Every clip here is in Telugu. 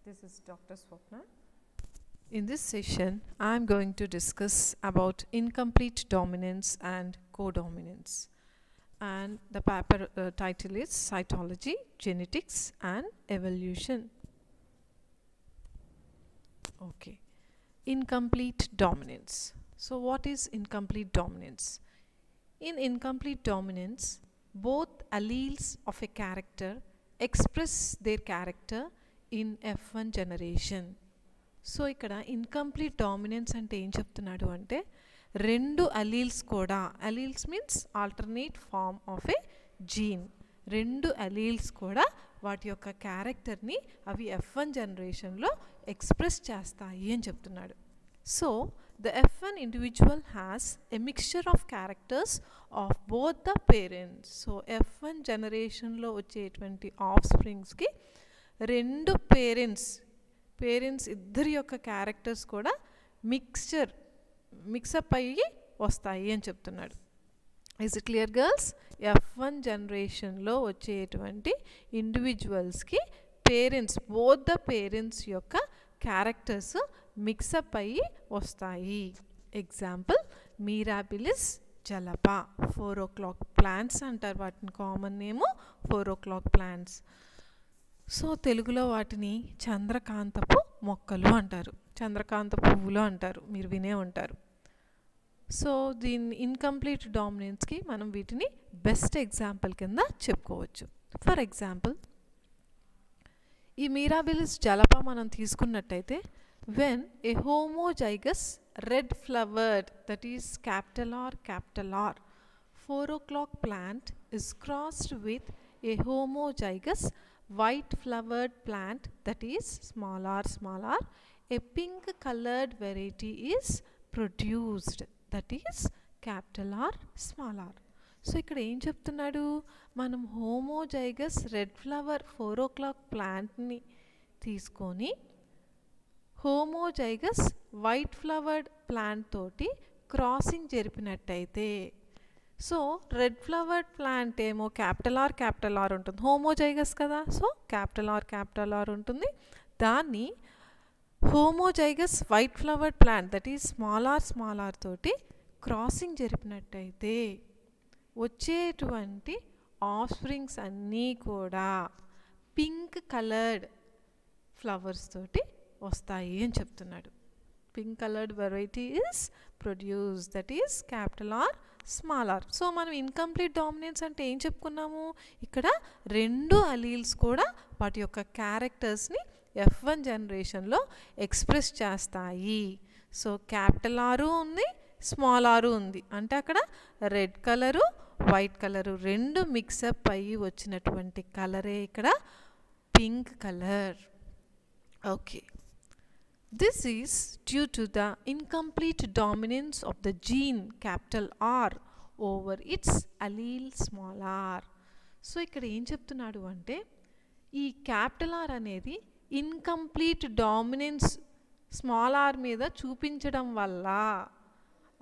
This is Dr. Swapna. In this session, I am going to discuss about incomplete dominance and codominance. And the paper title is Cytology, Genetics and Evolution. Okay. Incomplete dominance. So what is incomplete dominance? In incomplete dominance, both alleles of a character express their character in F1 generation. So ఇక్కడ ఇన్కంప్లీట్ డామినెన్స్ అంటే ఏం చెప్తున్నాడు అంటే రెండు అలీల్స్ కూడా, alleles means alternate form of a gene, రెండు అలీల్స్ కూడా వాటి యొక్క క్యారెక్టర్ని అవి F1 జనరేషన్లో ఎక్స్ప్రెస్ చేస్తాయి అని చెప్తున్నాడు. So the F1 individual has a mixture of characters of both the parents. So F1 జనరేషన్లో వచ్చేటువంటి ఆఫ్ స్ప్రింగ్స్కి రెండు పేరెంట్స్ ఇద్దరి యొక్క క్యారెక్టర్స్ కూడా మిక్సప్ అయ్యి వస్తాయి అని చెప్తున్నాడు. Is it clear girls? F1 జనరేషన్లో వచ్చేటువంటి ఇండివిజువల్స్కి బోత్ ద పేరెంట్స్ యొక్క క్యారెక్టర్స్ మిక్సప్ అయ్యి వస్తాయి. ఎగ్జాంపుల్ మీరాబిలిస్ జలపా, 4 o'clock ప్లాంట్స్ అంటారు వాటిని, కామన్ నేము 4 o'clock ప్లాంట్స్. సో తెలుగులో వాటిని చంద్రకాంతపు మొక్కలు అంటారు, చంద్రకాంత పువ్వులు అంటారు, మీరు వినే ఉంటారు. సో దీని ఇన్కంప్లీట్ డామినెన్స్కి మనం వీటిని బెస్ట్ ఎగ్జాంపుల్ కింద చెప్పుకోవచ్చు. ఫర్ ఎగ్జాంపుల్ ఈ మీరాబిలిస్ జలపా మనం తీసుకున్నట్టయితే, when a homozygous red flowered, that is capital R 4 o'clock plant is crossed with a homozygous white flowered plant, that is small r, a pink colored variety is produced, that is capital R small r. So ఇక్కడ ఏం చెప్తున్నాడు, మనం హోమోజైగస్ రెడ్ ఫ్లవర్ 4 o'clock ప్లాంట్ని తీసుకొని హోమోజైగస్ వైట్ ఫ్లవర్డ్ ప్లాంట్ తోటి క్రాసింగ్ జరిపినట్టయితే, సో రెడ్ ఫ్లవర్డ్ ప్లాంట్ ఏమో క్యాపిటల్ ఆర్ ఉంటుంది, హోమోజైగస్ కదా, సో క్యాపిటల్ ఆర్ ఉంటుంది. దాన్ని homozygous white flowered plant, that is small R తోటి క్రాసింగ్ జరిపినట్టయితే వచ్చేటువంటి ఆఫ్ స్ప్రింగ్స్ అన్నీ కూడా పింక్ కలర్డ్ ఫ్లవర్స్ తోటి వస్తాయి అని చెప్తున్నాడు. Pink coloured variety is produce, that is capital are small R. So మనం ఇన్కంప్లీట్ డామినెన్స్ అంటే ఏం చెప్పుకున్నాము, ఇక్కడ రెండు అలీల్స్ కూడా వాటి యొక్క క్యారెక్టర్స్ని F1 జనరేషన్లో ఎక్స్ప్రెస్ చేస్తాయి. సో క్యాపిటల్ ఆరు ఉంది, స్మాల్ ఆరు ఉంది, అంటే అక్కడ రెడ్ కలరు వైట్ కలరు రెండు మిక్సప్ అయ్యి వచ్చినటువంటి కలరే ఇక్కడ pink colour. Okay, this is due to the incomplete dominance of the gene capital R over its allele small r. So ఇక్కడ ఏం చెప్తున్నాడు అంటే ఈ క్యాపిటల్ R అనేది ఇన్కంప్లీట్ డామినెన్స్ స్మాల్ r మీద చూపించడం వల్ల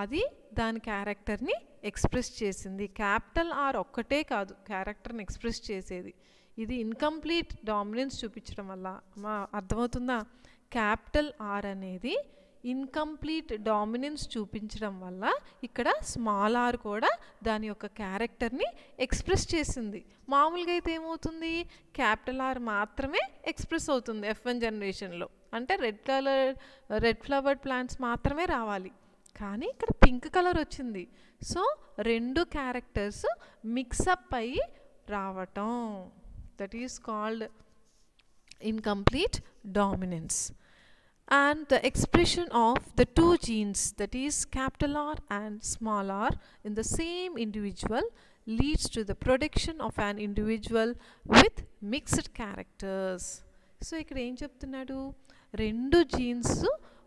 అది దాని క్యారెక్టర్ని ఎక్స్ప్రెస్ చేసింది. క్యాపిటల్ R ఒక్కటే కాదు క్యారెక్టర్ని ఎక్స్ప్రెస్ చేసేది, ఇది ఇన్కంప్లీట్ డామినెన్స్ చూపించడం వల్ల. అర్థమవుతుందా? క్యాపిటల్ R అనేది ఇన్కంప్లీట్ డామినెన్స్ చూపించడం వల్ల ఇక్కడ స్మాల్ r కూడా దాని యొక్క క్యారెక్టర్ని ఎక్స్ప్రెస్ చేసింది. మామూలుగా అయితే ఏమవుతుంది, క్యాపిటల్ R మాత్రమే ఎక్స్ప్రెస్ అవుతుంది F1 జనరేషన్లో, అంటే రెడ్ ఫ్లవర్డ్ ప్లాంట్స్ మాత్రమే రావాలి, కానీ ఇక్కడ పింక్ కలర్ వచ్చింది. సో రెండు క్యారెక్టర్స్ మిక్సప్ అయ్యి రావటం, that is called incomplete dominance. And the expression of the two genes, that is capital R and small r, in the same individual leads to the production of an individual with mixed characters. So ఇక్కడ ఏం చెప్తున్నాడు, రెండు జీన్స్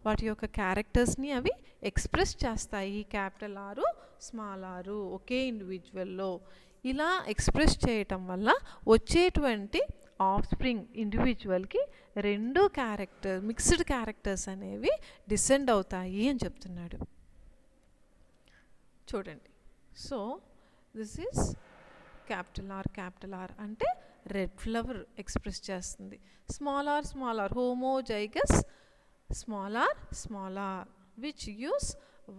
వాటి యొక్క క్యారెక్టర్స్ని అవి ఎక్స్ప్రెస్ చేస్తాయి, క్యాపిటల్ ఆరు స్మాల్ ఆరు ఒకే ఇండివిజువల్లో. ఇలా ఎక్స్ప్రెస్ చేయటం వల్ల వచ్చేటువంటి ఆఫ్ స్ప్రింగ్ ఇండివిజువల్కి రెండు మిక్స్డ్ క్యారెక్టర్స్ అనేవి డిసెండ్ అవుతాయి అని చెప్తున్నాడు. చూడండి, so this is capital R అంటే రెడ్ ఫ్లవర్ ఎక్స్ప్రెస్ చేస్తుంది. Small R homozygous small R which use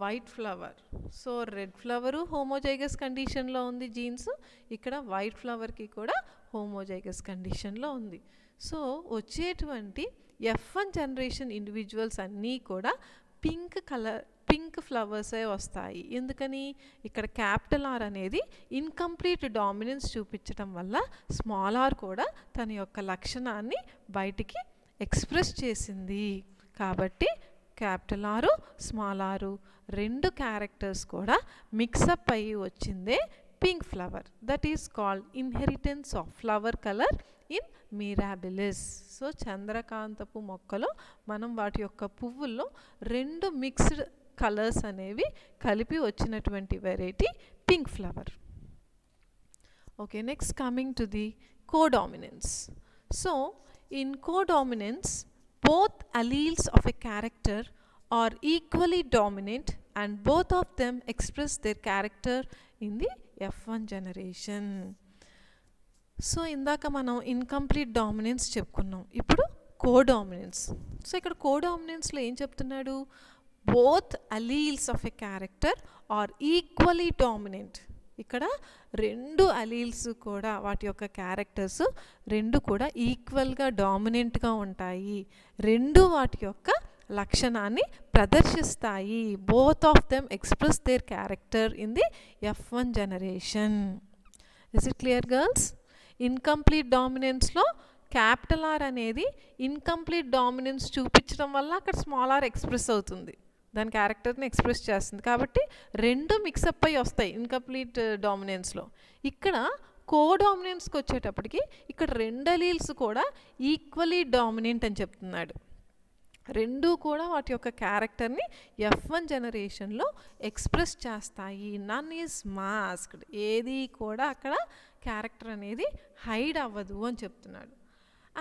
white flower. So red flower homozygous కండిషన్లో ఉంది జీన్స్, ఇక్కడ వైట్ ఫ్లవర్కి కూడా హోమోజైగస్ కండిషన్లో ఉంది. సో వచ్చేటువంటి F1 జనరేషన్ ఇండివిజువల్స్ అన్నీ కూడా పింక్ ఫ్లవర్సే వస్తాయి. ఎందుకని? ఇక్కడ క్యాపిటల్ ఆర్ అనేది ఇన్కంప్లీట్ డామినెన్స్ చూపించడం వల్ల స్మాల్ ఆర్ కూడా తన యొక్క లక్షణాన్ని బయటికి ఎక్స్ప్రెస్ చేసింది. కాబట్టి క్యాపిటల్ ఆరు స్మాల్ ఆరు రెండు క్యారెక్టర్స్ కూడా మిక్సప్ అయ్యి వచ్చిందే pink flower. That is called inheritance of flower colour in Mirabilis. So చంద్రకాంతపు మొక్కలో మనం వాటి యొక్క పువ్వుల్లో రెండు మిక్స్డ్ కలర్స్ అనేవి కలిపి వచ్చినటువంటి variety pink flower. Okay, next coming to the codominance. So in codominance both alleles of a character are equally dominant and both of them express their character in the F1 generation. So ఇందాక మనం ఇన్కంప్లీట్ డామినెన్స్ చెప్పుకున్నాం, ఇప్పుడు కోడామినెన్స్. సో ఇక్కడ కోడామినెన్స్లో ఏం చెప్తున్నాడు? Both alleles of a character are equally dominant. ఇక్కడ రెండు అలీల్స్ కూడా వాటి యొక్క క్యారెక్టర్స్ రెండు కూడా ఈక్వల్గా డామినెంట్గా ఉంటాయి, రెండు వాటి యొక్క లక్షణాన్ని ప్రదర్శిస్తాయి. Both of them express their character in the F1 generation. Is it clear girls? Incomplete డామినెన్స్లో క్యాపిటల్ ఆర్ అనేది ఇన్కంప్లీట్ డామినెన్స్ చూపించడం వల్ల అక్కడ స్మాల్ ఆర్ ఎక్స్ప్రెస్ అవుతుంది, దాని క్యారెక్టర్ని ఎక్స్ప్రెస్ చేస్తుంది. కాబట్టి రెండు మిక్సప్ అయ్యి వస్తాయి ఇన్కంప్లీట్ డామినెన్స్లో. ఇక్కడ కోడామినెన్స్కి వచ్చేటప్పటికి ఇక్కడ రెండు అలీల్స్ కూడా ఈక్వలీ డామినెంట్ అని చెప్తున్నాడు. రెండు కూడా వాటి యొక్క క్యారెక్టర్ని F1 జనరేషన్లో ఎక్స్ప్రెస్ చేస్తాయి. నన్ ఈజ్ మాస్క్డ్, ఏది కూడా అక్కడ క్యారెక్టర్ అనేది హైడ్ అవ్వదు అని చెప్తున్నాడు.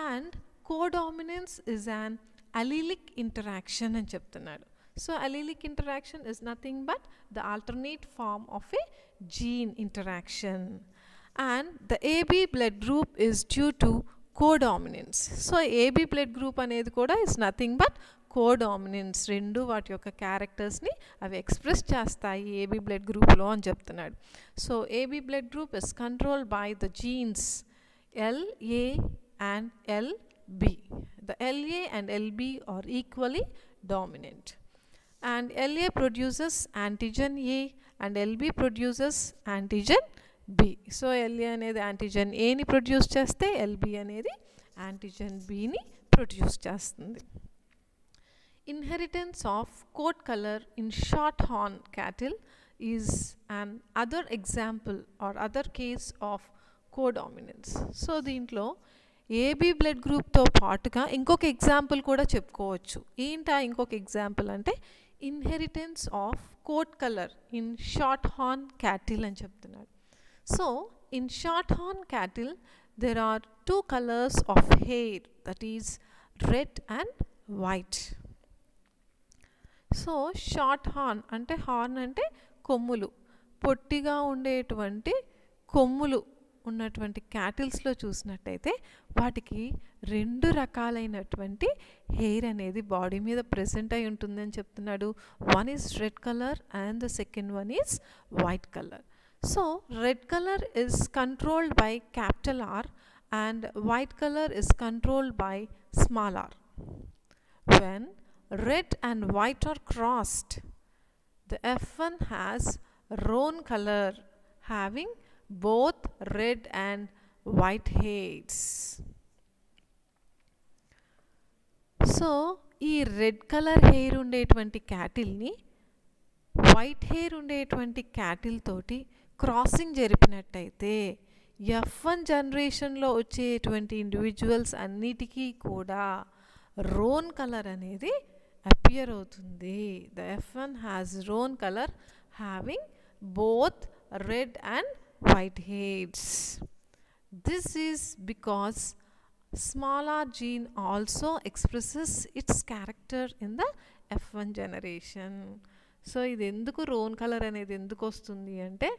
And codominance is an allelic interaction అని చెప్తున్నాడు. So allelic interaction is nothing but the alternate form of a gene interaction, and the AB blood group is due to codominance. So AB blood group అనేది కూడా is nothing but codominance. రెండు వాటి యొక్క క్యారెక్టర్స్ని అవి ఎక్స్ప్రెస్ చేస్తాయి AB blood groupలో అని చెప్తున్నాడు. So AB blood group is controlled by the genes LA and LB. The LA and LB are equally dominant. And LA produces antigen A and LB produces antigen B. So LA అనేది antigen A ని ప్రొడ్యూస్ చేస్తే LB అనేది antigen B ని ప్రొడ్యూస్ చేస్తుంది. Inheritance of coat color in shorthorn cattle is an other example or other case of codominance. So దీంట్లో AB బ్లడ్ గ్రూప్తో పాటుగా ఇంకొక ఎగ్జాంపుల్ కూడా చెప్పుకోవచ్చు. ఏంటా ఇంకొక ఎగ్జాంపుల్ అంటే inheritance of coat colour in short horn cattle అని చెప్తున్నాడు. So in short horn cattle there are two colours of hair, that is red and white. So short horn అంటే కొమ్ములు, పొట్టిగా ఉండేటువంటి కొమ్ములు ఉన్నటువంటి క్యాటిల్స్లో చూసినట్టయితే వాటికి రెండు రకాలైనటువంటి హెయిర్ అనేది బాడీ మీద ప్రెసెంట్ అయి ఉంటుందని చెప్తున్నాడు. One is red colour and the second one is white colour. So red colour is controlled by capital R and white colour is controlled by small R. When red and white are crossed, the F1 has roan color having both red and white hairs. So ఈ రెడ్ కలర్ హెయిర్ ఉండేటువంటి క్యాటిల్ని వైట్ హెయిర్ ఉండేటువంటి క్యాటిల్ తోటి క్రాసింగ్ జరిపినట్టయితే F1 జనరేషన్లో వచ్చేటువంటి ఇండివిజువల్స్ అన్నిటికీ కూడా రోన్ కలర్ అనేది అపియర్ అవుతుంది. The F1 has roan colour having both red and white hairs. This is because small r gene also expresses its character in the F1 generation. So ఇది ఎందుకు రోన్ కలర్ అనేది ఎందుకు వస్తుంది అంటే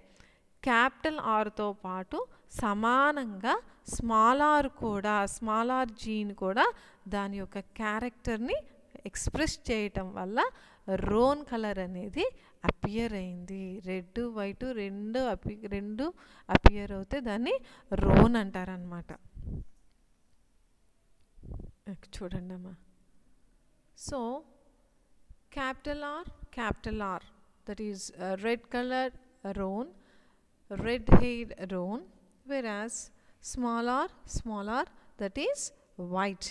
క్యాపిటల్ ఆర్తో పాటు సమానంగా స్మాల్ ఆర్ కూడా, స్మాల్ ఆర్ జీన్ కూడా దాని యొక్క క్యారెక్టర్ని ఎక్స్ప్రెస్ చేయటం వల్ల రోన్ కలర్ అనేది అపియర్ అయింది. రెడ్ వైట్ రెండు అపియర్ అవుతే దాన్ని రోన్ అంటారనమాట. చూడండి అమ్మా. So capital R that is red colour roan, red haired roan, whereas small r that is white.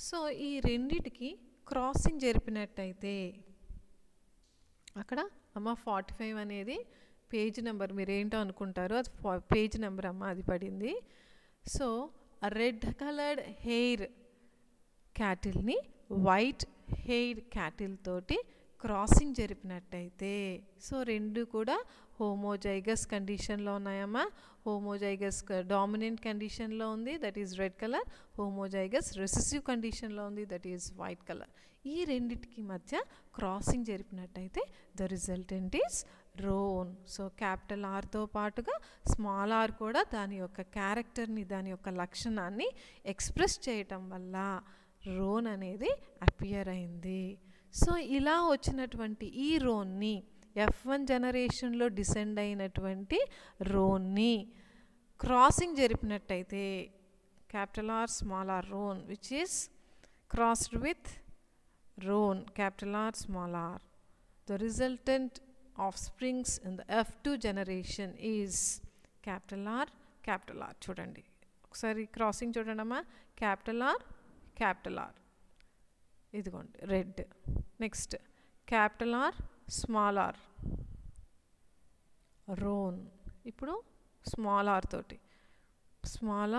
So ఈ రెండిటికి క్రాసింగ్ జరిపినట్టయితే అక్కడ అమ్మ 45 అనేది పేజ్ నెంబర్, మీరు ఏంటో అనుకుంటారు, అది పేజ్ నెంబర్ అమ్మ, అది పడింది. సో రెడ్ కలర్డ్ హెయిర్ క్యాటిల్ని వైట్ హెయిర్ క్యాటిల్ తోటి క్రాసింగ్ జరిపినట్టయితే, సో రెండు కూడా హోమోజైగస్ కండిషన్లో ఉన్నాయమ్మా. హోమోజైగస్ డామినెంట్ కండిషన్లో ఉంది, that is red colour. Homozygous recessive కండిషన్లో ఉంది, దట్ ఈస్ వైట్ కలర్. ఈ రెండిటికి మధ్య క్రాసింగ్ జరిపినట్టయితే the resultant is roan. So capital ఆర్తో పాటుగా స్మాల్ ఆర్ కూడా దాని యొక్క క్యారెక్టర్ని, దాని యొక్క లక్షణాన్ని ఎక్స్ప్రెస్ చేయటం వల్ల రోన్ అనేది అపియర్ అయింది. సో ఇలా వచ్చినటువంటి ఈ రోన్ని, F1 జనరేషన్లో డిసెండ్ అయినటువంటి రోన్ని క్రాసింగ్ జరిపినట్టయితే, capital are small R roan which is crossed with roan capital are small R, the resultant offsprings in the F2 generation is capital R. చూడండి ఒకసారి క్రాసింగ్ చూడండి అమ్మా. క్యాపిటల్ ఆర్ ఇదిగోండి red. Next capital are small R roan. ఇప్పుడు స్మాల్ ఆర్ తోటి small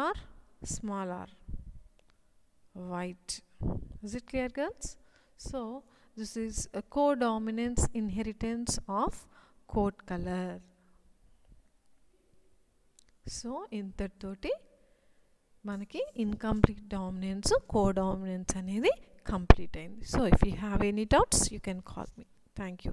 R white. Is it clear girls? So this is codominance inheritance of coat colour. So ఇంతటితోటి మనకి ఇన్కంప్లీట్ డామినెన్స్, కోడామినెన్స్ అనేది కంప్లీట్ అయింది. So if you have any doubts you can call me. Thank you.